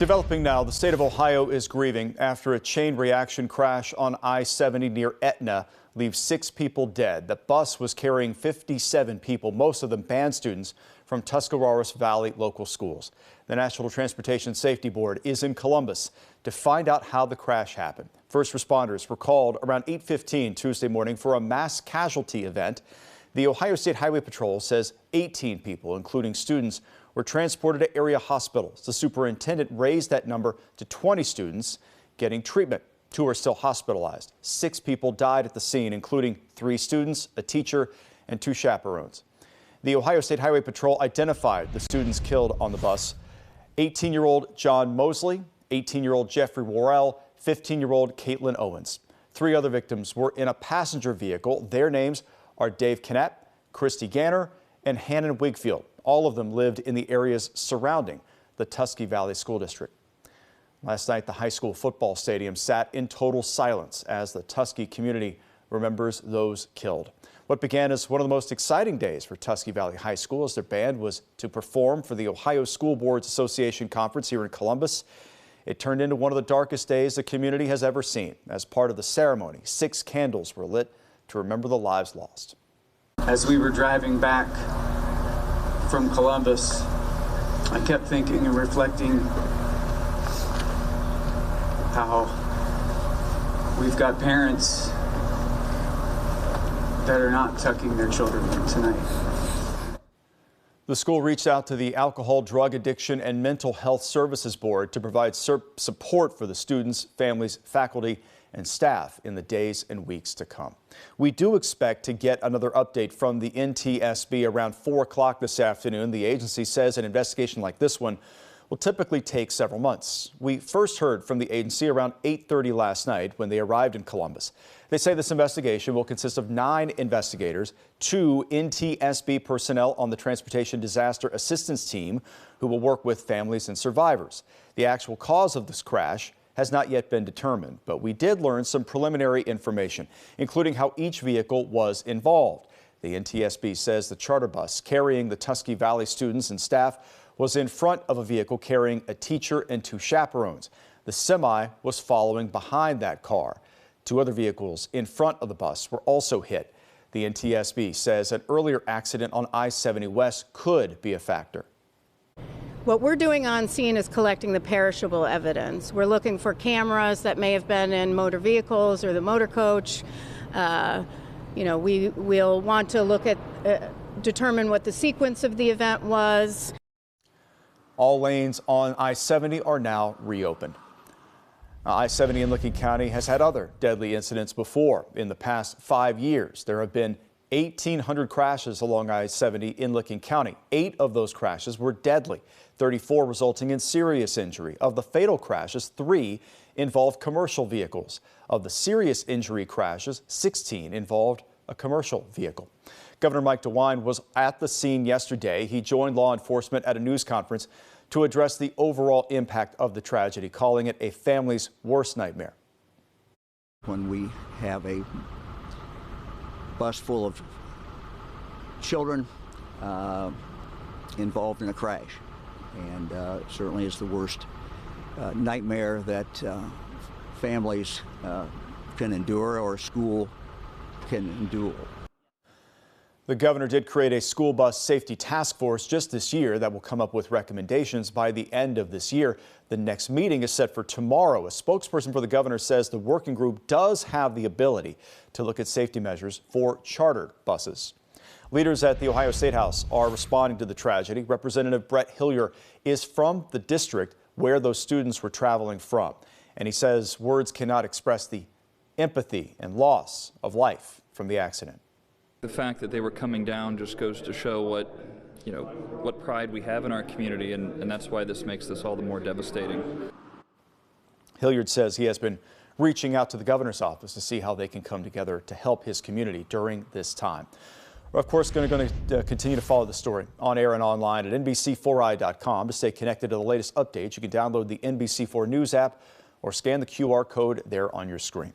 Developing now, the state of Ohio is grieving after a chain reaction crash on I-70 near Etna leaves 6 people dead. The bus was carrying 57 people, most of them band students from Tuscarawas Valley local schools. The National Transportation Safety Board is in Columbus to find out how the crash happened. First responders were called around 8:15 Tuesday morning for a mass casualty event. The Ohio State Highway Patrol says 18 people, including students, were transported to area hospitals. The superintendent raised that number to 20 students getting treatment. 2 are still hospitalized. 6 people died at the scene, including 3 students, a teacher, and 2 chaperones. The Ohio State Highway Patrol identified the students killed on the bus: 18-year-old John Mosley, 18-year-old Jeffrey Worrell, 15-year-old Caitlin Owens. 3 other victims were in a passenger vehicle. Their names are Dave Knapp, Christy Ganner, and Hannon Wigfield. All of them lived in the areas surrounding the Tusky Valley School District. Last night, the high school football stadium sat in total silence as the Tusky community remembers those killed. What began as one of the most exciting days for Tusky Valley High School as their band was to perform for the Ohio School Boards Association Conference here in Columbus. It turned into one of the darkest days the community has ever seen. As part of the ceremony, 6 candles were lit to remember the lives lost. As we were driving back from Columbus, I kept thinking and reflecting how we've got parents that are not tucking their children in tonight. The school reached out to the Alcohol, Drug Addiction, and Mental Health Services Board to provide support for the students, families, faculty, and staff in the days and weeks to come. We do expect to get another update from the NTSB around 4 o'clock this afternoon. The agency says an investigation like this one will typically take several months. We first heard from the agency around 8:30 last night when they arrived in Columbus. They say this investigation will consist of 9 investigators, 2 NTSB personnel on the Transportation Disaster Assistance Team who will work with families and survivors. The actual cause of this crash has not yet been determined, but we did learn some preliminary information, including how each vehicle was involved. The NTSB says the charter bus carrying the Tusky Valley students and staff was in front of a vehicle carrying a teacher and 2 chaperones. The semi was following behind that car. 2 other vehicles in front of the bus were also hit. The NTSB says an earlier accident on I-70 West could be a factor. What we're doing on scene is collecting the perishable evidence. We're looking for cameras that may have been in motor vehicles or the motor coach. We'll want to look at, determine what the sequence of the event was. All lanes on I-70 are now reopened. I-70 in Licking County has had other deadly incidents before. In the past 5 years, there have been 1,800 crashes along I-70 in Licking County. 8 of those crashes were deadly, 34 resulting in serious injury. Of the fatal crashes, 3 involved commercial vehicles. Of the serious injury crashes, 16 involved a commercial vehicle. Governor Mike DeWine was at the scene yesterday. He joined law enforcement at a news conference to address the overall impact of the tragedy, calling it a family's worst nightmare. When we have a bus full of children involved in a crash, and certainly is the worst nightmare that families can endure or a school can endure. The governor did create a school bus safety task force just this year that will come up with recommendations by the end of this year. The next meeting is set for tomorrow. A spokesperson for the governor says the working group does have the ability to look at safety measures for chartered buses. Leaders at the Ohio State House are responding to the tragedy. Representative Brett Hillier is from the district where those students were traveling from, and he says words cannot express the empathy and loss of life from the accident. The fact that they were coming down just goes to show what pride we have in our community, and that's why this makes this all the more devastating. Hilliard says he has been reaching out to the governor's office to see how they can come together to help his community during this time. We're, of course, going to continue to follow the story on air and online at NBC4i.com. To stay connected to the latest updates, you can download the NBC4 News app or scan the QR code there on your screen.